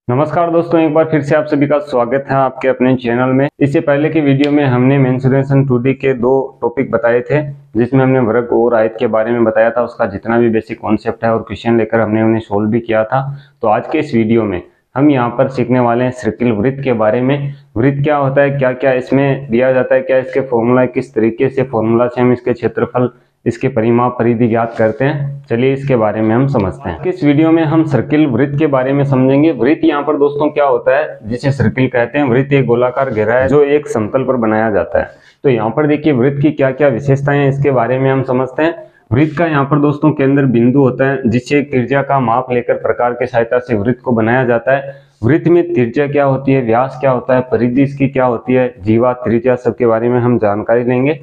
नमस्कार दोस्तों, एक बार फिर से आप सभी का स्वागत है आपके अपने चैनल में। इससे पहले की वीडियो में हमने मेंसुरेशन 2D के दो टॉपिक बताए थे, जिसमें हमने वर्ग और आयत के बारे में बताया था। उसका जितना भी बेसिक कॉन्सेप्ट है और क्वेश्चन लेकर हमने उन्हें सोल्व भी किया था। तो आज के इस वीडियो में हम यहाँ पर सीखने वाले हैं सर्किल वृत्त के बारे में। वृत्त क्या होता है, क्या क्या इसमें दिया जाता है, क्या इसके फॉर्मूला, किस तरीके से फॉर्मूला से हम इसके क्षेत्रफल, इसके परिमाप, परिधि ज्ञात करते हैं। चलिए इसके बारे में हम समझते हैं। इस वीडियो में हम सर्किल वृत्त के बारे में समझेंगे। वृत्त यहाँ पर दोस्तों क्या होता है, जिसे सर्किल कहते हैं। वृत्त एक गोलाकार घेरा है जो एक समतल पर बनाया जाता है। तो यहाँ पर देखिए वृत्त की क्या क्या विशेषताएं हैं, इसके बारे में हम समझते हैं। वृत्त का यहाँ पर दोस्तों केंद्र बिंदु होता है, जिससे त्रिज्या का माप लेकर प्रकार की सहायता से वृत्त को बनाया जाता है। वृत्त में त्रिज्या क्या होती है, व्यास क्या होता है, परिधि इसकी क्या होती है, जीवा, त्रिज्या, सबके बारे में हम जानकारी लेंगे।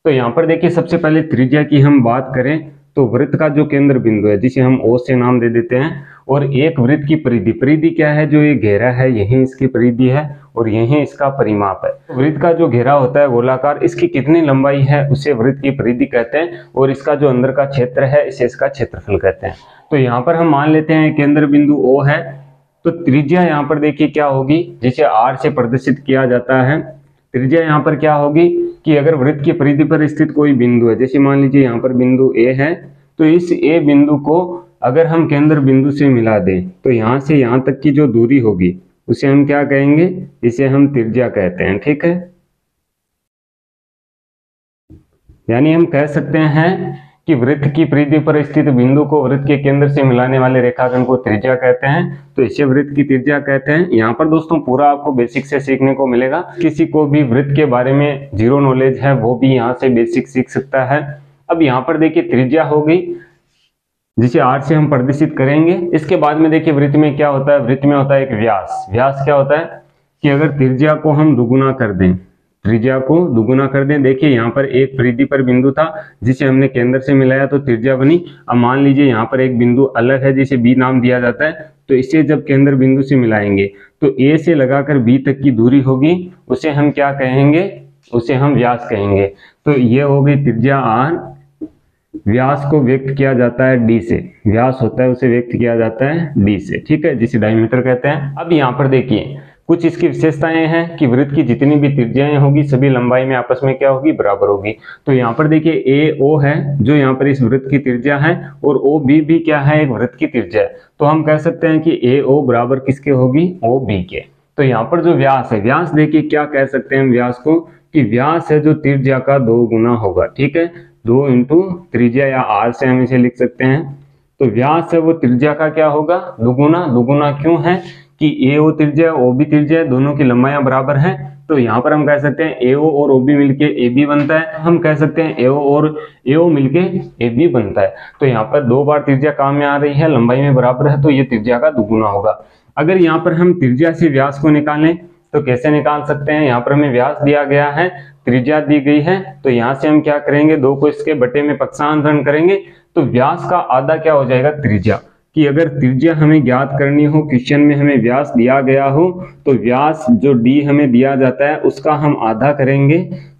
तो यहाँ पर देखिए सबसे पहले त्रिज्या की हम बात करें तो वृत्त का जो केंद्र बिंदु है, जिसे हम ओ से नाम दे देते हैं, और एक वृत्त की परिधि, परिधि क्या है, जो ये घेरा है यही इसकी परिधि है और यही इसका परिमाप है। वृत्त का जो घेरा होता है गोलाकार, इसकी कितनी लंबाई है उसे वृत्त की परिधि कहते हैं, और इसका जो अंदर का क्षेत्र है इसे इसका क्षेत्रफल कहते हैं। तो यहाँ पर हम मान लेते हैं केंद्र बिंदु ओ है, तो त्रिज्या यहाँ पर देखिए क्या होगी, जिसे आर से प्रदर्शित किया जाता है। त्रिज्या यहाँ पर क्या होगी कि अगर वृत्त की परिधि पर स्थित कोई बिंदु है, जैसे मान लीजिए यहाँ पर बिंदु ए है, तो इस ए बिंदु को अगर हम केंद्र बिंदु से मिला दें तो यहाँ से यहाँ तक की जो दूरी होगी उसे हम क्या कहेंगे, इसे हम त्रिज्या कहते हैं। ठीक है, यानी हम कह सकते हैं कि वृत्त की परिधि पर स्थित बिंदु को वृत्त के केंद्र से मिलाने वाले रेखाखंड को त्रिज्या कहते हैं, तो इसे वृत्त की त्रिज्या कहते हैं। यहाँ पर दोस्तों पूरा आपको बेसिक से सीखने को मिलेगा। किसी को भी वृत्त के बारे में जीरो नॉलेज है वो भी यहाँ से बेसिक सीख सकता है। अब यहाँ पर देखिए त्रिज्या हो गई, जिसे आर से हम प्रदर्शित करेंगे। इसके बाद में देखिए वृत्त में क्या होता है, वृत्त में होता है एक व्यास। व्यास क्या होता है कि अगर त्रिज्या को हम दुगुना कर दें, त्रिज्या को दुगुना कर दें, देखिए यहाँ पर एक परिधि पर बिंदु था जिसे हमने केंद्र से मिलाया तो त्रिज्या बनी। अब मान लीजिए यहाँ पर एक बिंदु अलग है जिसे बी नाम दिया जाता है, तो इसे जब केंद्र बिंदु से मिलाएंगे तो ए से लगाकर बी तक की दूरी होगी, उसे हम क्या कहेंगे, उसे हम व्यास कहेंगे। तो ये हो गई त्रिज्या आर। व्यास को व्यक्त किया जाता है डी से, व्यास होता है उसे व्यक्त किया जाता है डी से, ठीक है, जिसे डायमीटर कहते हैं। अब यहाँ पर देखिए कुछ इसकी विशेषताएं हैं कि वृत्त की जितनी भी त्रिज्याएं होगी सभी लंबाई में आपस में क्या होगी, बराबर होगी। तो यहाँ पर देखिए ए ओ है जो यहाँ पर इस वृत्त की त्रिज्या है, और ओ बी भी क्या है, एक वृत्त की त्रिज्या है। तो हम कह सकते हैं कि ए ओ बराबर किसके होगी, ओ बी के। तो यहाँ पर जो व्यास है, व्यास देखिए क्या कह सकते हैं हम व्यास को, कि व्यास है जो त्रिज्या का 2 गुना होगा। ठीक है, 2 इंटू त्रिज्या, या आर से हम इसे लिख सकते हैं। तो व्यास है वो त्रिज्या का क्या होगा, दुगुना। दुगुना क्यों है कि ए ओ त्रिज्या ओ बी त्रिज्या दोनों की लंबाइयां बराबर हैं, तो यहाँ पर हम कह सकते हैं ए ओ और ओ बी मिलके ए बी बनता है। हम कह सकते हैं ए ओ और ए ओ मिलके ए बी बनता है। तो यहाँ पर 2 बार त्रिज्या काम में आ रही है, लंबाई में बराबर है, तो ये त्रिज्या का दुगुना होगा। अगर यहाँ पर हम त्रिज्या से व्यास को निकालें तो कैसे निकाल सकते हैं, यहाँ पर हमें व्यास दिया गया है, त्रिज्या दी गई है, तो यहाँ से हम क्या करेंगे, 2 को इसके बटे में पक्षांतरण करेंगे, तो व्यास का आधा क्या हो जाएगा, त्रिज्या। कि अगर त्रिज्या हमें ज्ञात करनी हो, क्वेश्चन में हमें व्यास दिया गया हो, तो व्यास जो डी हमें दिया जाता है उसका हम आधा करेंगे,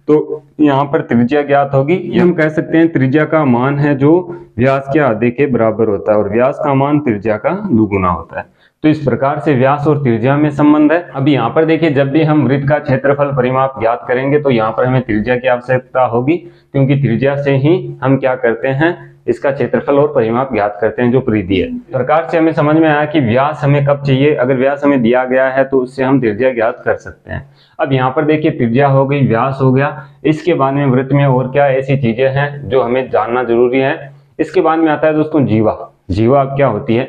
तो यहाँ पर त्रिज्या ज्ञात होगी। ये हम कह सकते हैं त्रिज्या का मान है जो व्यास के आधे के बराबर होता है, और व्यास का मान त्रिज्या का दुगुना होता है। तो इस प्रकार से व्यास और त्रिज्या में संबंध है। अब यहाँ पर देखिए जब भी हम वृत्त का क्षेत्रफल परिमाप ज्ञात करेंगे तो यहाँ पर हमें त्रिज्या की आवश्यकता होगी, क्योंकि त्रिज्या से ही हम क्या करते हैं, इसका क्षेत्रफल और परिमाप ज्ञात करते हैं, जो परिधि है। इस प्रकार से हमें समझ में आया कि व्यास हमें कब चाहिए, अगर व्यास हमें दिया गया है तो उससे हम त्रिज्या ज्ञात कर सकते हैं। अब यहाँ पर देखिए त्रिज्या हो गई, व्यास हो गया। इसके बाद में वृत्त में और क्या ऐसी चीजें हैं जो हमें जानना जरूरी है। इसके बाद में आता है दोस्तों जीवा। जीवा क्या होती है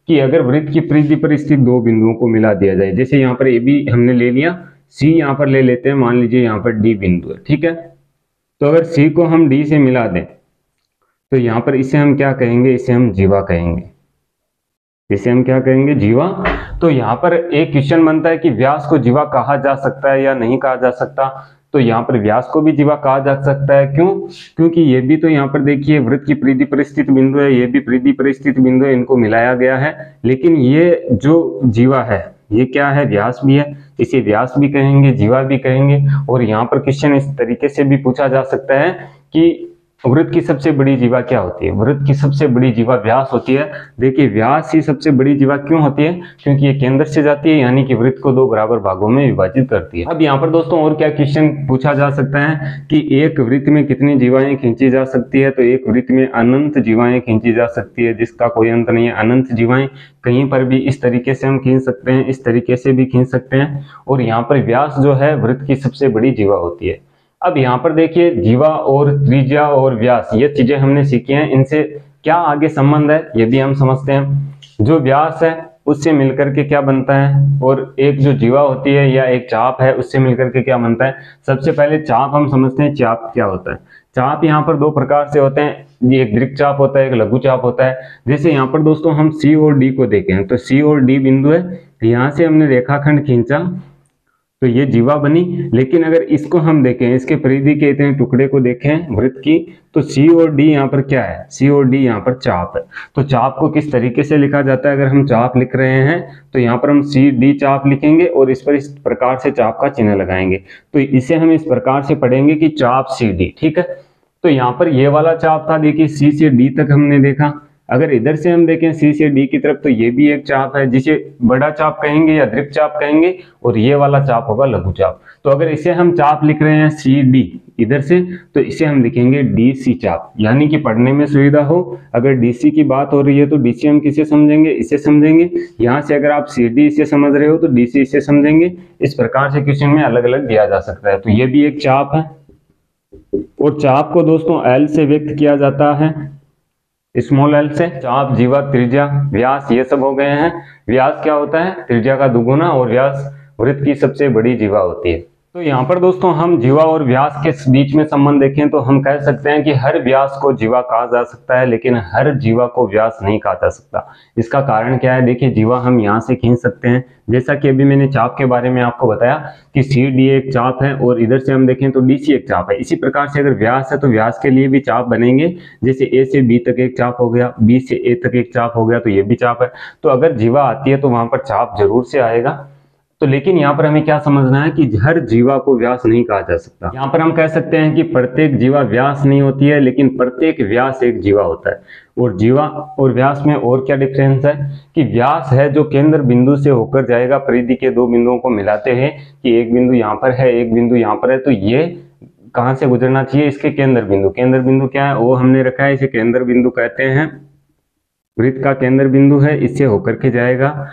कि अगर वृत्त की परिधि पर स्थित 2 बिंदुओं को मिला दिया जाए, जैसे यहाँ पर ए बी हमने ले लिया, सी यहाँ पर ले लेते हैं, मान लीजिए यहाँ पर डी बिंदु है। ठीक है, तो अगर सी को हम डी से मिला दें तो यहाँ पर इसे हम क्या कहेंगे, इसे हम जीवा कहेंगे। इसे हम क्या कहेंगे, जीवा। तो यहाँ पर एक क्वेश्चन बनता है कि व्यास को जीवा कहा जा सकता है या नहीं कहा जा सकता। तो यहाँ पर व्यास को भी जीवा कहा जा सकता है। क्यों, क्योंकि ये भी तो यहाँ पर देखिए वृत्त की परिधि पर स्थित बिंदु है, ये भी परिधि पर स्थित बिंदु है, इनको मिलाया गया है। लेकिन ये जो जीवा है ये क्या है, व्यास भी है, इसे व्यास भी कहेंगे, जीवा भी कहेंगे। और यहाँ पर क्वेश्चन इस तरीके से भी पूछा जा सकता है कि वृत्त की सबसे बड़ी जीवा क्या होती है? वृत्त की सबसे बड़ी जीवा व्यास होती है। देखिए व्यास ही सबसे बड़ी जीवा क्यों होती है? क्योंकि ये केंद्र से जाती है, यानी कि वृत्त को दो बराबर भागों में विभाजित करती है। अब यहाँ पर दोस्तों और क्या क्वेश्चन पूछा जा सकता है कि एक वृत्त में कितनी जीवाएं खींची जा सकती है? तो एक वृत्त में अनंत जीवाएं खींची जा सकती है, जिसका कोई अंत नहीं है। अनंत जीवाएं कहीं पर भी इस तरीके से हम खींच सकते हैं, इस तरीके से भी खींच सकते हैं। और यहाँ पर व्यास जो है वृत्त की सबसे बड़ी जीवा होती है। अब यहाँ पर देखिए जीवा और त्रिज्या और व्यास ये चीजें हमने सीखी हैं, इनसे क्या आगे संबंध है ये भी हम समझते हैं। जो व्यास है उससे मिलकर के क्या बनता है, और एक जो जीवा होती है या एक चाप है उससे मिलकर के क्या बनता है। सबसे पहले चाप हम समझते हैं, चाप क्या होता है। चाप यहाँ पर दो प्रकार से होते हैं, ये एक दीर्घ चाप होता है, एक लघु चाप होता है। जैसे यहाँ पर दोस्तों हम सी और डी को देखें तो सी और डी बिंदु है, यहाँ से हमने रेखाखंड खींचा तो ये जीवा बनी। लेकिन अगर इसको हम देखें, इसके परिधि के इतने टुकड़े को देखें वृत्त की, तो सी और डी यहाँ पर क्या है? सी और डी यहाँ पर चाप है। तो चाप को किस तरीके से लिखा जाता है? अगर हम चाप लिख रहे हैं तो यहाँ पर हम सी डी चाप लिखेंगे और इस पर इस प्रकार से चाप का चिन्ह लगाएंगे। तो इसे हम इस प्रकार से पढ़ेंगे कि चाप सी डी, ठीक है। तो यहाँ पर ये वाला चाप था, देखिए सी से डी तक हमने देखा। अगर इधर से हम देखें सी से डी की तरफ तो ये भी एक चाप है, जिसे बड़ा चाप कहेंगे या दीर्घ चाप कहेंगे, और ये वाला चाप होगा लघु चाप। तो अगर इसे हम चाप लिख रहे हैं सी डी इधर से, तो इसे हम लिखेंगे डी सी चाप, यानी कि पढ़ने में सुविधा हो। अगर डीसी की बात हो रही है तो डीसी हम किसे समझेंगे? इसे समझेंगे। यहाँ से अगर आप सी डी इसे समझ रहे हो तो डीसी इसे समझेंगे। इस प्रकार से क्वेश्चन में अलग अलग दिया जा सकता है। तो ये भी एक चाप है, और चाप को दोस्तों एल से व्यक्त किया जाता है, स्मॉल एल से। चाप, जीवा, त्रिज्या, व्यास ये सब हो गए हैं। व्यास क्या होता है? त्रिज्या का दुगुना, और व्यास वृत्त की सबसे बड़ी जीवा होती है। तो यहाँ पर दोस्तों हम जीवा और व्यास के बीच में संबंध देखें तो हम कह सकते हैं कि हर व्यास को जीवा कहा जा सकता है, लेकिन हर जीवा को व्यास नहीं कहा जा सकता। इसका कारण क्या है? देखिए जीवा हम यहाँ से खींच सकते हैं, जैसा कि अभी मैंने चाप के बारे में आपको बताया कि सी डी एक चाप है और इधर से हम देखें तो डी सी एक चाप है। इसी प्रकार से अगर व्यास है तो व्यास के लिए भी चाप बनेंगे, जैसे ए से बी तक एक चाप हो गया, बी से ए तक एक चाप हो गया, तो ये भी चाप है। तो अगर जीवा आती है तो वहां पर चाप जरूर से आएगा। तो लेकिन यहाँ पर हमें क्या समझना है कि हर जीवा को व्यास नहीं कहा जा सकता। यहाँ पर हम कह सकते हैं कि प्रत्येक जीवा व्यास नहीं होती है, लेकिन प्रत्येक व्यास एक जीवा होता है। और जीवा और व्यास में और क्या डिफरेंस है कि व्यास है जो केंद्र बिंदु से होकर जाएगा, परिधि के दो बिंदुओं को मिलाते हैं कि एक बिंदु यहाँ पर है, एक बिंदु यहाँ पर है, तो ये कहाँ से गुजरना चाहिए? इसके केंद्र बिंदु। केंद्र बिंदु क्या है? वो हमने रखा है, इसे केंद्र बिंदु कहते हैं। वृत्त का केंद्र बिंदु है, इससे होकर के जाएगा।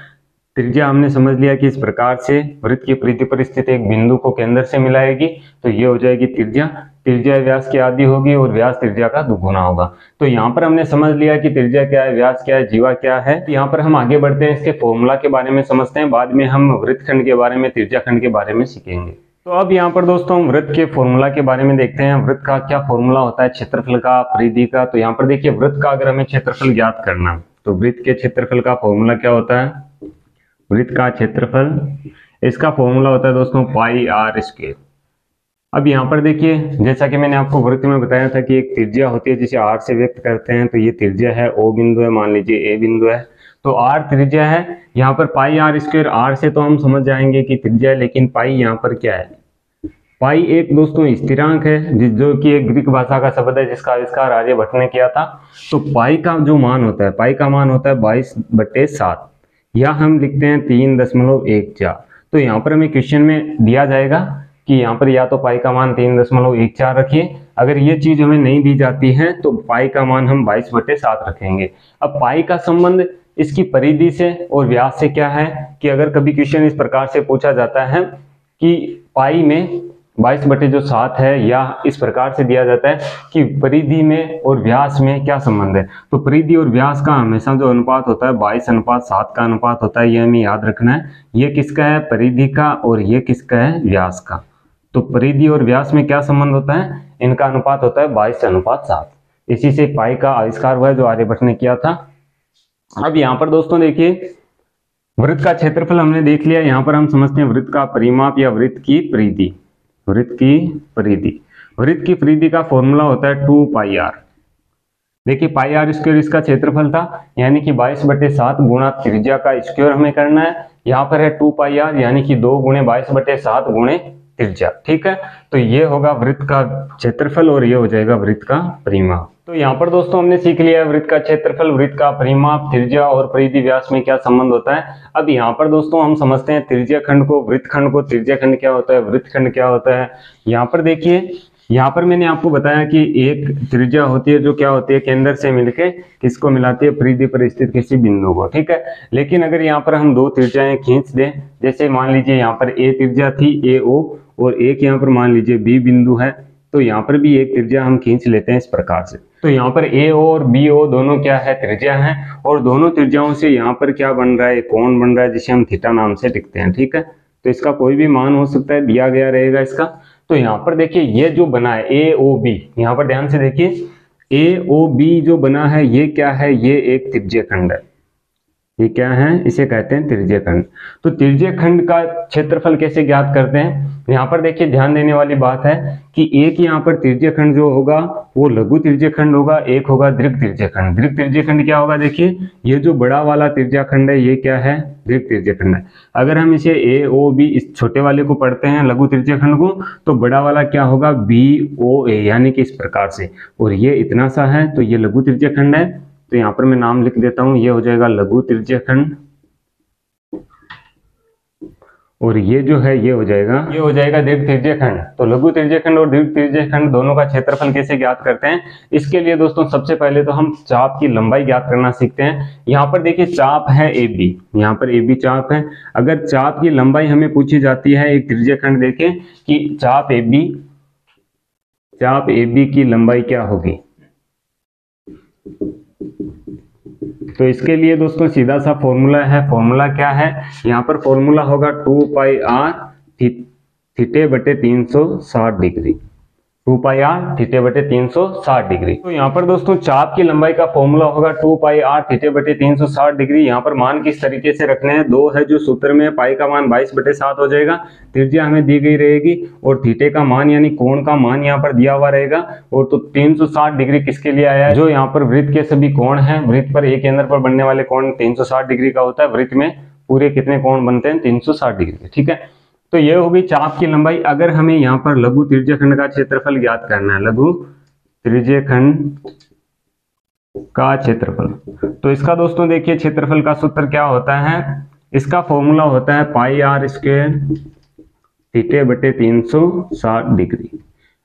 त्रिज्या हमने समझ लिया कि इस प्रकार से वृत्त की परिधि पर स्थित एक बिंदु को केंद्र से मिलाएगी, तो ये हो जाएगी त्रिज्या। त्रिज्या व्यास की आधी होगी और व्यास त्रिज्या का दुगुना होगा। तो यहाँ पर हमने समझ लिया कि त्रिज्या क्या है, व्यास क्या है, जीवा क्या है। तो यहाँ पर हम आगे बढ़ते हैं, इसके फॉर्मूला के बारे में समझते हैं, बाद में हम वृत्तखंड के बारे में, त्रिज्या खंड के बारे में सीखेंगे। तो अब यहाँ पर दोस्तों हम वृत्त के फॉर्मूला के बारे में देखते हैं। वृत्त का क्या फॉर्मूला होता है? क्षेत्रफल का, परिधि का। तो यहाँ पर देखिए वृत्त का अगर हमें क्षेत्रफल ज्ञात करना, तो वृत्त के क्षेत्रफल का फॉर्मूला क्या होता है? वृत्त का क्षेत्रफल, इसका फॉर्मूला होता है दोस्तों पाई आर स्क्वायर। अब यहाँ पर देखिए जैसा कि मैंने आपको वृत्त में बताया था कि एक त्रिज्या होती है जिसे आर से व्यक्त करते हैं। तो ये त्रिज्या है, ओ बिंदु है, मान लीजिए ए बिंदु है, तो आर त्रिज्या है। यहाँ पर पाई आर स्क्वायर, आर से तो हम समझ जाएंगे कि त्रिज्या है, लेकिन पाई यहाँ पर क्या है? पाई एक दोस्तों स्थिरांक है, जो कि एक ग्रीक भाषा का शब्द है जिसका आविष्कार आर्यभट्ट ने किया था। तो पाई का जो मान होता है, पाई का मान होता है 22/7, या हम लिखते हैं 3.14। तो यहाँ पर हमें क्वेश्चन में दिया जाएगा कि यहाँ पर या तो पाई का मान 3.14 रखिए। अगर ये चीज हमें नहीं दी जाती है तो पाई का मान हम 22/7 रखेंगे। अब पाई का संबंध इसकी परिधि से और व्यास से क्या है कि अगर कभी क्वेश्चन इस प्रकार से पूछा जाता है कि पाई में 22/7 है, या इस प्रकार से दिया जाता है कि परिधि में और व्यास में क्या संबंध है, तो परिधि और व्यास का हमेशा जो अनुपात होता है 22:7 का अनुपात होता है। ये हमें याद रखना है। ये किसका है? परिधि का, और ये किसका है? व्यास का। तो परिधि और व्यास में क्या संबंध होता है? इनका अनुपात होता है 22:7। इसी से पाई का आविष्कार हुआ है जो आर्यभट्ट ने किया था। अब यहाँ पर दोस्तों देखिए वृत्त का क्षेत्रफल हमने देख लिया। यहाँ पर हम समझते हैं वृत्त का परिमाप या वृत्त की परिधि। वृत्त की परिधि, वृत्त की परिधि का फॉर्मूला होता है 2πr। देखिए पाई आर स्क्वायर इसका क्षेत्रफल था, यानी कि 22/7 गुणा त्रिज्या का स्क्वायर हमें करना है। यहाँ पर है 2πr, यानी कि 2 × 22/7 × त्रिज्या। ठीक है, तो ये होगा वृत्त का क्षेत्रफल और ये हो जाएगा वृत्त का परिमाप। तो यहाँ पर दोस्तों हमने सीख लिया वृत्त का क्षेत्रफल, वृत्त का परिमाप, त्रिज्या और परिधि व्यास में क्या संबंध होता है। अब यहाँ पर दोस्तों हम समझते हैं त्रिज्या खंड को, वृत्त खंड को। त्रिज्या खंड क्या होता है, वृत्त खंड क्या होता है। यहाँ पर देखिए, यहाँ पर मैंने आपको बताया कि एक त्रिज्या होती है जो क्या होती है, केंद्र से मिलके किसको मिलाती है, परिधि पर स्थित किसी बिंदु को। ठीक है, लेकिन अगर यहाँ पर हम दो त्रिज्याएं खींच दें, जैसे मान लीजिए यहाँ पर ए त्रिज्या थी ए ओ, और एक यहाँ पर मान लीजिए बी बिंदु है, तो यहाँ पर भी एक त्रिज्या हम खींच लेते हैं इस प्रकार से। तो यहाँ पर ए ओ और बी ओ दोनों क्या है, त्रिज्या है, और दोनों त्रिज्याओं से यहाँ पर क्या बन रहा है, कोण बन रहा है, जिसे हम थीटा नाम से लिखते हैं। ठीक है, तो इसका कोई भी मान हो सकता है, दिया गया रहेगा इसका। तो यहाँ पर देखिए ये जो बना है ए ओ बी, यहाँ पर ध्यान से देखिए ए ओ बी जो बना है ये क्या है, ये एक त्रिज्य खंड है। ये क्या है, इसे कहते हैं त्रिज्य खंड। तो त्रिज्य खंड का क्षेत्रफल कैसे ज्ञात करते हैं, यहाँ पर देखिए ध्यान देने वाली बात है कि एक यहाँ पर त्रिज्य खंड जो होगा वो लघु त्रिज्य खंड होगा, एक होगा दीर्घ त्रिज्य खंड। दीर्घ त्रिज्य खंड क्या होगा, देखिए ये जो बड़ा वाला त्रिज्या खंड है ये क्या है, दीर्घ त्रिज्य खंड है। अगर हम इसे ए ओ बी इस छोटे वाले को पढ़ते हैं लघु त्रिज्य खंड को, तो बड़ा वाला क्या होगा, बी ओ ए, यानी कि इस प्रकार से, और ये इतना सा है, तो ये लघु त्रिज्य खंड है। तो यहाँ पर मैं नाम लिख देता हूं, ये हो जाएगा लघु त्रिज्य खंड, और ये जो है ये हो जाएगा दीर्घ त्रिज्य खंड। तो लघु त्रिज्य खंड और दीर्घ त्रिज्य खंड दोनों का क्षेत्रफल कैसे ज्ञात करते हैं, इसके लिए दोस्तों सबसे पहले तो हम चाप की लंबाई ज्ञात करना सीखते हैं। यहाँ पर देखिए चाप है ए बी, यहाँ पर ए बी चाप है। अगर चाप की लंबाई हमें पूछी जाती है, एक त्रिज्य खंड देखें कि चाप ए बी की लंबाई क्या होगी, तो इसके लिए दोस्तों सीधा सा फॉर्मूला है। फॉर्मूला क्या है, यहाँ पर फॉर्मूला होगा 2 पाई आर थीटे बटे 360 डिग्री, 2 पाई आर थीटे बटे 360 डिग्री। तो यहाँ पर दोस्तों चाप की लंबाई का फॉर्मूला होगा 2 पाई आर थीटे बटे 360 डिग्री। यहाँ पर मान किस तरीके से रखने हैं, 2 है जो सूत्र में, पाई का मान 22/7 हो जाएगा, त्रिज्या हमें दी गई रहेगी, और थीटे का मान यानी कोण का मान यहाँ पर दिया हुआ रहेगा। और तो 360 डिग्री किसके लिए आया है, जो यहाँ पर वृत्त के सभी कोण हैं, वृत्त पर एक केंद्र पर बनने वाले कोण 360 डिग्री का होता है। वृत्त में पूरे कितने कोण बनते हैं, 360 डिग्री। ठीक है, तो ये होगी चाप की लंबाई। अगर हमें यहाँ पर लघु त्रिज्य खंड का क्षेत्रफल ज्ञात करना है, लघु त्रिज्य खंड का क्षेत्रफल, तो इसका दोस्तों देखिए क्षेत्रफल का सूत्र क्या होता है, इसका फॉर्मूला होता है पाई आर स्क्वायर थीटे बटे 360 डिग्री।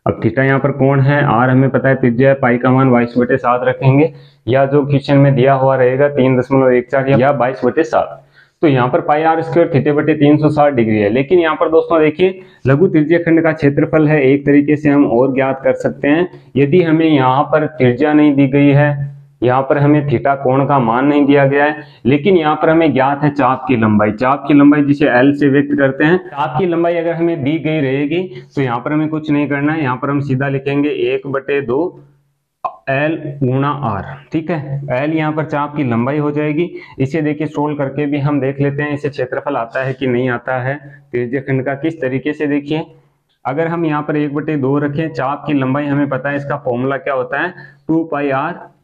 अब थीटा यहाँ पर कोण है, आर हमें पता है त्रिज्या है, पाई का मान 22/7 रखेंगे, या जो क्वेश्चन में दिया हुआ रहेगा 3.14 या 22/7। तो यहाँ पर पाई आर स्क्वायर थीटे बटे 360 डिग्री है। लेकिन यहाँ पर दोस्तों देखिए लघु त्रिज्य खंड का क्षेत्रफल है, एक तरीके से हम और ज्ञात कर सकते हैं। यदि हमें यहाँ पर त्रिज्या नहीं दी गई है, यहाँ पर हमें थीटा कोण का मान नहीं दिया गया है, लेकिन यहाँ पर हमें ज्ञात है चाप की लंबाई। चाप की लंबाई जिसे एल से व्यक्त करते हैं, चाप की लंबाई अगर हमें दी गई रहेगी तो यहाँ पर हमें कुछ नहीं करना है, यहाँ पर हम सीधा लिखेंगे 1/2 एल गुणा आर। ठीक है, एल यहाँ पर चाप की लंबाई हो जाएगी। इसे देखिए सोल्व करके भी हम देख लेते हैं इसे क्षेत्रफल आता है कि नहीं आता है त्रिज्य खंड का। किस तरीके से, देखिए अगर हम यहाँ पर 1/2 रखें, चाप की लंबाई हमें पता है, इसका फॉर्मूला क्या होता है 2 पाई आर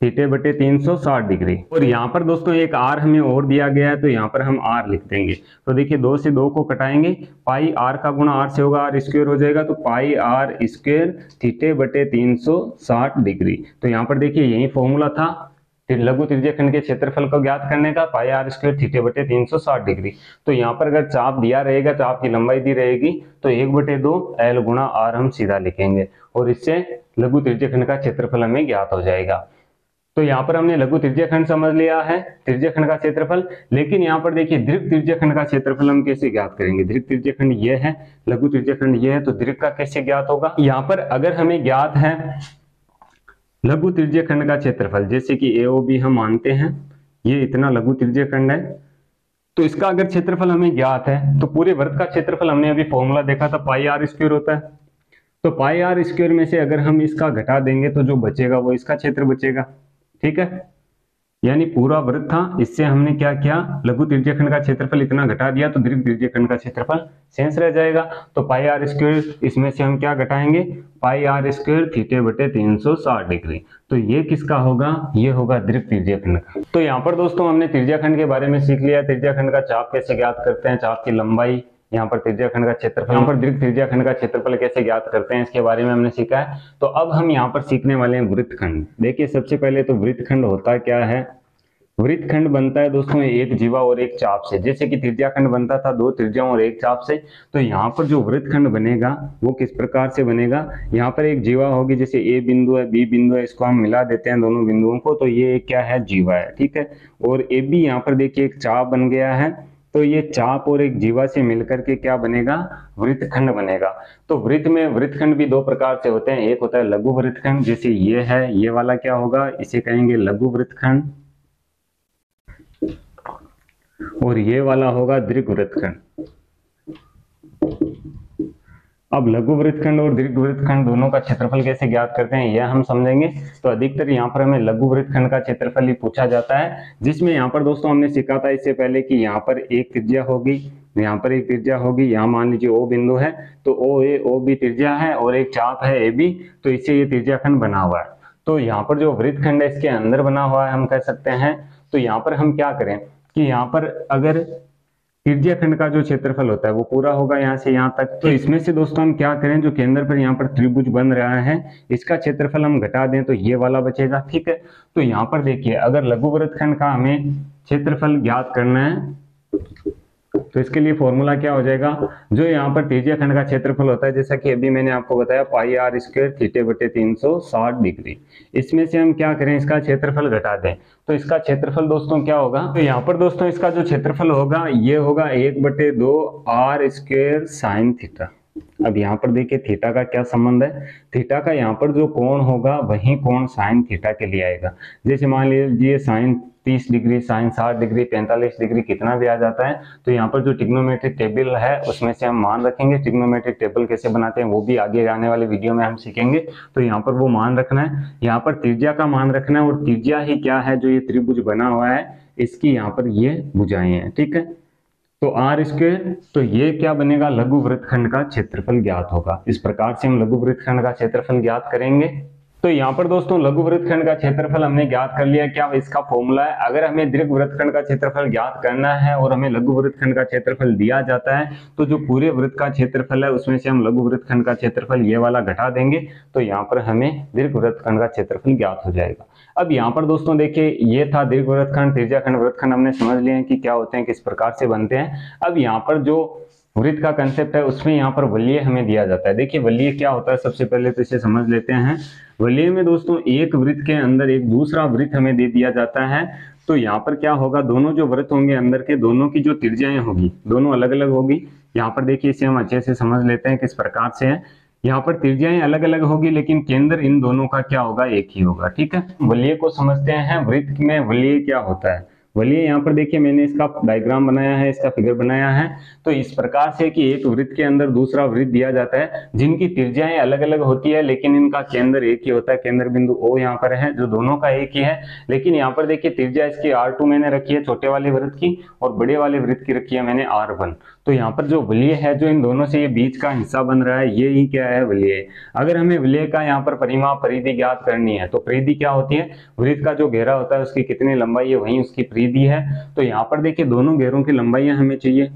थीटे बटे 360 डिग्री। और यहाँ पर दोस्तों एक आर हमें और दिया गया है, तो यहाँ पर हम आर लिख देंगे। तो देखिए 2 से 2 को कटाएंगे, पाई आर का गुणा आर से होगा, आर स्क्वायर हो जाएगा, तो पाई आर स्क्वायर थीटे बटे 360 डिग्री। तो यहाँ पर देखिए यही फॉर्मूला था लघु त्रिज्य खंड के क्षेत्रफल को ज्ञात करने का, पाई आर स्क्वायर थीटे बटे 360 डिग्री। तो यहाँ पर अगर चाप दिया रहेगा, चाप की लंबाई दी रहेगी, तो 1/2 एल गुणा आर हम सीधा लिखेंगे, और इससे लघु त्रिज्य खंड का क्षेत्रफल हमें ज्ञात हो जाएगा। तो यहाँ पर हमने लघु त्रिज्य खंड समझ लिया है, त्रिज्य खंड का क्षेत्रफल। लेकिन यहाँ पर देखिए दीर्घ त्रिज्य खंड का क्षेत्रफल हम कैसे ज्ञात करेंगे, दीर्घ त्रिज्य खंड ये है, लघु त्रिज्य खंड ये है, तो दीर्घ का कैसे ज्ञात होगा। यहाँ पर अगर हमें ज्ञात है लघु त्रिज्य खंड का क्षेत्रफल, जैसे कि ए ओ बी हम मानते हैं ये इतना लघु त्रिज्य खंड है, तो इसका अगर क्षेत्रफल हमें ज्ञात है, तो पूरे वृत्त का क्षेत्रफल हमने अभी फॉर्मूला देखा था पाई आर स्क्वायर होता है। तो पाई आर स्क्वायर में से अगर हम इसका घटा देंगे तो जो बचेगा वो इसका क्षेत्र बचेगा। ठीक है, यानी पूरा वृत्त था, इससे हमने क्या किया, लघु त्रिज्य खंड का क्षेत्रफल इतना घटा दिया, तो दीर्घ त्रिज्य खंड का क्षेत्रफल शेष रह जाएगा। तो पाई आर स्क्वायर, इसमें से हम क्या घटाएंगे, पाई आर स्क्वायर थीटे बटे 360 डिग्री। तो ये किसका होगा, ये होगा दीर्घ त्रिज्य खंड का। तो यहाँ पर दोस्तों हमने त्रिज्या खंड के बारे में सीख लिया, त्रिज्या खंड का चाप कैसे ज्ञात करते हैं, चाप की लंबाई, यहाँ पर त्रिज्याखंड का क्षेत्रफल, यहाँ पर दीर्घ त्रिज्याखंड का क्षेत्रफल कैसे ज्ञात करते हैं इसके बारे में हमने सीखा है। तो अब हम यहाँ पर सीखने वाले हैं वृत्तखंड। देखिए सबसे पहले तो वृत्तखंड होता क्या है। वृत्तखंड बनता है दोस्तों एक जीवा और एक चाप से, जैसे कि त्रिज्याखंड बनता था दो त्रिज्याओं और एक चाप से। तो यहाँ पर जो वृत्तखंड बनेगा वो किस प्रकार से बनेगा, यहाँ पर एक जीवा होगी, जैसे ए बिंदु है बी बिंदु है, इसको हम मिला देते हैं दोनों बिंदुओं को, तो ये क्या है जीवा है, ठीक है। और ए बी यहाँ पर देखिए एक चाप बन गया है, तो ये चाप और एक जीवा से मिलकर के क्या बनेगा, वृत्तखंड बनेगा। तो वृत्त में वृत्तखंड भी दो प्रकार से होते हैं, एक होता है लघु वृत्तखंड, जैसे ये है, ये वाला क्या होगा, इसे कहेंगे लघु वृत्तखंड, और ये वाला होगा दीर्घ वृत्तखंड। अब लघु वृत्तखंड और दीर्घ वृत्तखंड दोनों का क्षेत्रफल कैसे ज्ञात करते हैं यह हम समझेंगे। तो अधिकतर यहाँ पर हमें लघु वृत्तखंड का क्षेत्रफल ही पूछा जाता है, जिसमें यहाँ पर दोस्तों हमने सीखा था इससे पहले कि यहाँ पर एक त्रिज्या होगी, यहाँ पर एक त्रिज्या होगी, यहाँ मान लीजिए ओ बिंदु है, तो ओ ए ओ बी त्रिज्या है और एक चाप है ए बी, तो इससे ये त्रिज्याखंड बना हुआ है। तो यहाँ पर जो वृत्तखंड है इसके अंदर बना हुआ है हम कह सकते हैं। तो यहाँ पर हम क्या करें कि यहाँ पर अगर त्रिज्याखंड का जो क्षेत्रफल होता है वो पूरा होगा यहाँ से यहाँ तक, तो इसमें से दोस्तों हम क्या करें, जो केंद्र पर यहाँ पर त्रिभुज बन रहा है इसका क्षेत्रफल हम घटा दें तो ये वाला बचेगा, ठीक है। तो यहाँ पर देखिए अगर लघु वृत्तखंड का हमें क्षेत्रफल ज्ञात करना है तो इसके लिए फॉर्मूला क्या हो जाएगा, जो यहाँ पर त्रिज्याखंड का क्षेत्रफल होता है, जैसा कि अभी मैंने आपको बताया पाई आर स्क्वायर थीटा बटे 360 डिग्री, इसमें से हम क्या करें इसका क्षेत्रफल घटा दें, तो इसका क्षेत्रफल दोस्तों क्या होगा, तो यहाँ पर दोस्तों इसका जो क्षेत्रफल होगा ये होगा 1/2 आर स्क्वायर साइन थीटा। अब यहाँ पर देखिए थीटा का क्या संबंध है, थीटा का यहाँ पर जो कोण होगा वही कोण साइन थीटा के लिए आएगा। जैसे मान लीजिए sine 30 degree, sine 60 degree, 45 degree कितना भी आ जाता है, तो यहाँ पर जो ट्रिग्नोमेट्रिक टेबल है उसमें से हम मान रखेंगे। ट्रिग्नोमेट्रिक टेबल कैसे बनाते हैं वो भी आगे आने वाले वीडियो में हम सीखेंगे। तो यहाँ पर वो मान रखना है, यहाँ पर त्रिज्या का मान रखना है, और त्रिज्या ही क्या है, जो ये त्रिभुज बना हुआ है इसकी यहाँ पर ये भुजाएं हैं, ठीक है। तो आर स्क्वायर, तो ये क्या बनेगा, लघु वृत्तखंड का क्षेत्रफल ज्ञात होगा। इस प्रकार से हम लघु वृत्तखंड का क्षेत्रफल ज्ञात करेंगे। तो यहाँ पर दोस्तों लघु वृत्तखंड का क्षेत्रफल हमने ज्ञात कर लिया, क्या इसका फॉर्मूला है। अगर हमें दीर्घ वृत्तखंड का क्षेत्रफल ज्ञात करना है और हमें लघु वृत्तखंड का क्षेत्रफल दिया जाता है, तो जो पूरे वृत्त का क्षेत्रफल है उसमें से हम लघु वृत्तखंड का क्षेत्रफल ये वाला घटा देंगे, तो यहाँ पर हमें दीर्घ वृत्तखंड का क्षेत्रफल ज्ञात हो जाएगा। अब यहाँ पर दोस्तों देखिए ये था दीर्घ वृत्तखंड, त्रिज्याखंड, वृत्तखंड हमने समझ लिए हैं कि क्या होते हैं, किस प्रकार से बनते हैं। अब यहाँ पर जो वृत्त का कंसेप्ट है उसमें यहाँ पर वलय हमें दिया जाता है। देखिए वलय क्या होता है, सबसे पहले तो इसे समझ लेते हैं। वलय में दोस्तों एक वृत्त के अंदर एक दूसरा वृत्त हमें दे दिया जाता है। तो यहाँ पर क्या होगा, दोनों जो वृत्त होंगे अंदर के, दोनों की जो त्रिज्याएं होगी दोनों अलग अलग होगी। यहाँ पर देखिए इसे हम अच्छे से समझ लेते हैं किस प्रकार से है। यहाँ पर त्रिज्याएं अलग अलग होगी लेकिन केंद्र इन दोनों का क्या होगा, एक ही होगा, ठीक है। वलय को समझते हैं। वृत्त में वलय क्या होता है, वलय यहाँ पर देखिए मैंने इसका डायग्राम बनाया है, इसका फिगर बनाया है। तो इस प्रकार से कि एक वृत्त के अंदर दूसरा वृत्त दिया जाता है जिनकी त्रिज्याएं अलग अलग होती है लेकिन इनका केंद्र एक ही होता है। केंद्र बिंदु O यहाँ पर है जो दोनों का एक ही है, लेकिन यहाँ पर देखिए त्रिज्या इसकी R2 मैंने रखी है छोटे वाले वृत्त की, और बड़े वाले वृत्त की रखी है मैंने R1। तो यहाँ पर जो वलय है जो इन दोनों से ये बीच का हिस्सा बन रहा है ये ही क्या है, वलय। अगर हमें वलय का यहाँ पर परिमाप परिधि ज्ञात करनी है तो परिधि क्या होती है, वृत्त का जो घेरा होता है उसकी कितनी लंबाई है वही उसकी परिधि है। तो यहाँ पर देखिए दोनों घेरों की लंबाइयां हमें चाहिए,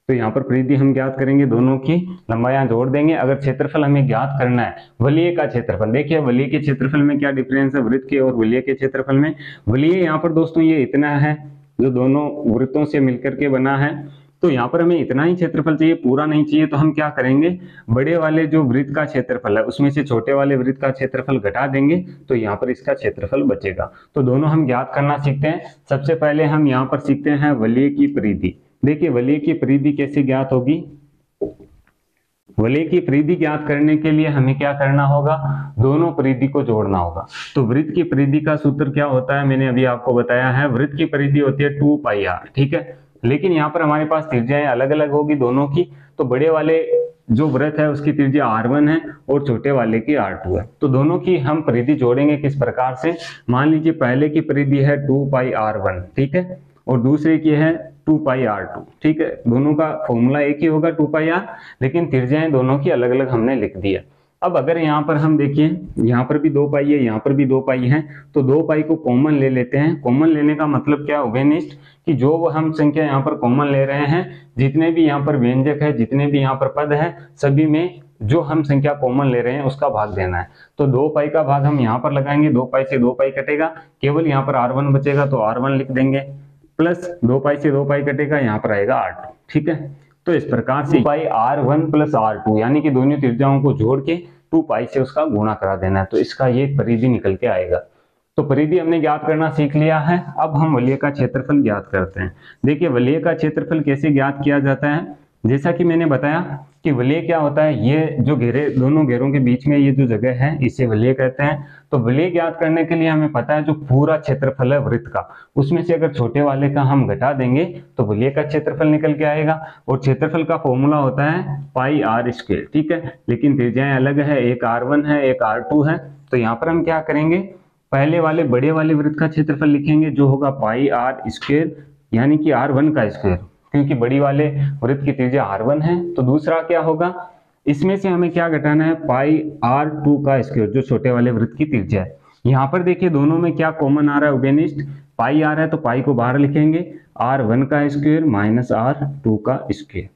तो यहाँ पर परिधि हम ज्ञात करेंगे, दोनों की लंबाइयां जोड़ देंगे। अगर क्षेत्रफल हमें ज्ञात करना है, वलय का क्षेत्रफल, देखिए वलय के क्षेत्रफल में क्या डिफरेंस है वृत्त के और वलय के क्षेत्रफल में। वलय यहाँ पर दोस्तों ये इतना है जो दोनों वृत्तों से मिलकर के बना है, तो यहाँ पर हमें इतना ही क्षेत्रफल चाहिए, पूरा नहीं चाहिए। तो हम क्या करेंगे, बड़े वाले जो वृत्त का क्षेत्रफल है उसमें से छोटे वाले वृत्त का क्षेत्रफल घटा देंगे, तो यहाँ पर इसका क्षेत्रफल बचेगा। तो दोनों हम ज्ञात करना सीखते हैं। सबसे पहले हम यहाँ पर सीखते हैं वलय की परिधि। देखिए वलय की परिधि कैसे ज्ञात होगी, वलय की परिधि ज्ञात करने के लिए हमें क्या करना होगा, दोनों परिधि को जोड़ना होगा। तो वृत्त की परिधि का सूत्र क्या होता है, मैंने अभी आपको बताया है। वृत्त की परिधि होती है 2πr, ठीक है। लेकिन यहाँ पर हमारे पास त्रिज्याएं अलग अलग होगी दोनों की। तो बड़े वाले जो वृत्त है उसकी त्रिज्या R1 है और छोटे वाले की R2 है। तो दोनों की हम परिधि जोड़ेंगे किस प्रकार से, मान लीजिए पहले की परिधि है 2πr1, ठीक है, और दूसरे की है 2πr2, ठीक है। दोनों का फॉर्मूला एक ही होगा 2πr, लेकिन त्रिज्याएं दोनों की अलग अलग हमने लिख दी है। अब अगर यहाँ पर हम देखिए, यहाँ पर भी 2 पाई है, यहाँ पर भी 2 पाई है, तो 2 पाई को कॉमन ले लेते हैं। कॉमन लेने का मतलब क्या उभयनिष्ठ, कि जो हम संख्या यहाँ पर कॉमन ले रहे हैं, जितने भी यहाँ पर व्यंजक है, जितने भी यहाँ पर पद है, सभी में जो हम संख्या कॉमन ले रहे हैं उसका भाग देना है। तो 2 पाई का भाग हम यहाँ पर लगाएंगे, 2 पाई से 2 पाई कटेगा, केवल यहाँ पर R1 बचेगा तो R1 लिख देंगे, प्लस 2 पाई से 2 पाई कटेगा, यहाँ पर आएगा R2। ठीक है, तो इस प्रकार से 2 पाई R1 प्लस R2 यानी कि दोनों त्रिज्याओं को जोड़ के 2 पाई से उसका गुणा करा देना है, तो इसका ये परिधि निकल के आएगा। तो परिधि हमने ज्ञात करना सीख लिया है। अब हम वलय का क्षेत्रफल ज्ञात करते हैं। देखिए वलय का क्षेत्रफल कैसे ज्ञात किया जाता है, जैसा कि मैंने बताया कि वलय क्या होता है, ये जो घेरे, दोनों घेरों के बीच में ये जो जगह है इसे वलय कहते हैं। तो वलय ज्ञात करने के लिए हमें पता है जो पूरा क्षेत्रफल है वृत्त का, उसमें से अगर छोटे वाले का हम घटा देंगे तो वलय का क्षेत्रफल निकल के आएगा। और क्षेत्रफल का फॉर्मूला होता है पाई आर स्क्वायर। ठीक है, लेकिन त्रिज्याएं अलग है, एक R1 है, एक R2 है। तो यहाँ पर हम क्या करेंगे, पहले वाले बड़े वाले वृत्त का क्षेत्रफल लिखेंगे जो होगा पाई आर स्क्वायर, यानी कि R1 का स्क्वायर, क्योंकि बड़ी वाले वृत्त की त्रिज्या R1 है। तो दूसरा क्या होगा, इसमें से हमें क्या घटाना है, पाई R2 का स्क्वायर, जो छोटे वाले वृत्त की त्रिज्या है। यहाँ पर देखिए दोनों में क्या कॉमन आ रहा है उभयनिष्ठ, पाई आ रहा है तो पाई को बाहर लिखेंगे, R1 का स्क्वायर माइनस R2 का स्क्वायर।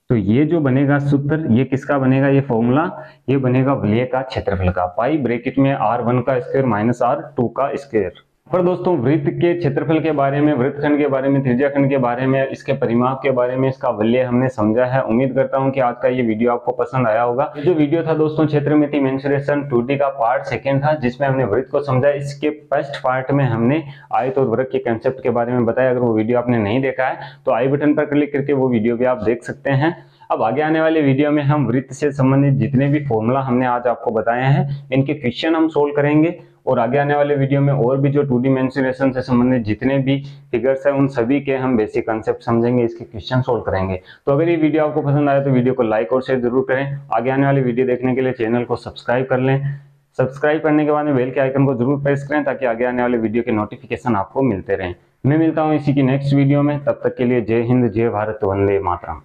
तो ये जो बनेगा सूत्र, ये किसका बनेगा, ये फॉर्मूला, ये बनेगा वलय का क्षेत्रफल का, पाई ब्रैकेट में R1 का स्क्वायर माइनस R2 का स्क्वायर। पर दोस्तों वृत्त के क्षेत्रफल के बारे में, वृत्तखंड के बारे में, त्रिज्याखंड के बारे में, इसके परिमाप के बारे में, इसका वलय हमने समझा है। उम्मीद करता हूं कि आज का ये वीडियो आपको पसंद आया होगा। ये जो वीडियो था दोस्तों क्षेत्रमिति मेंसुरेशन 2D का पार्ट 2 था, जिसमें हमने वृत्त को समझा। इसके फर्स्ट पार्ट में हमने आयत और वृत्त के कंसेप्ट के बारे में बताया। अगर वो वीडियो आपने नहीं देखा है तो आई बटन पर क्लिक करके वो वीडियो भी आप देख सकते हैं। अब आगे आने वाले वीडियो में हम वृत्त से संबंधित जितने भी फॉर्मूला हमने आज आपको बताए हैं, इनके क्वेश्चन हम सोल्व करेंगे। और आगे आने वाले वीडियो में और भी जो 2D मेंसुरेशन से संबंधित जितने भी फिगर्स हैं उन सभी के हम बेसिक कंसेप्ट समझेंगे, इसके क्वेश्चन सोल्व करेंगे। तो अगर ये वीडियो आपको पसंद आए तो वीडियो को लाइक और शेयर जरूर करें। आगे आने वाली वीडियो देखने के लिए चैनल को सब्सक्राइब कर लें। सब्सक्राइब करने के बाद में बेल के आइकन को जरूर प्रेस करें ताकि आगे आने वाले वीडियो के नोटिफिकेशन आपको मिलते रहें। मैं मिलता हूँ इसी की नेक्स्ट वीडियो में, तब तक के लिए जय हिंद, जय भारत, वंदे मातरम।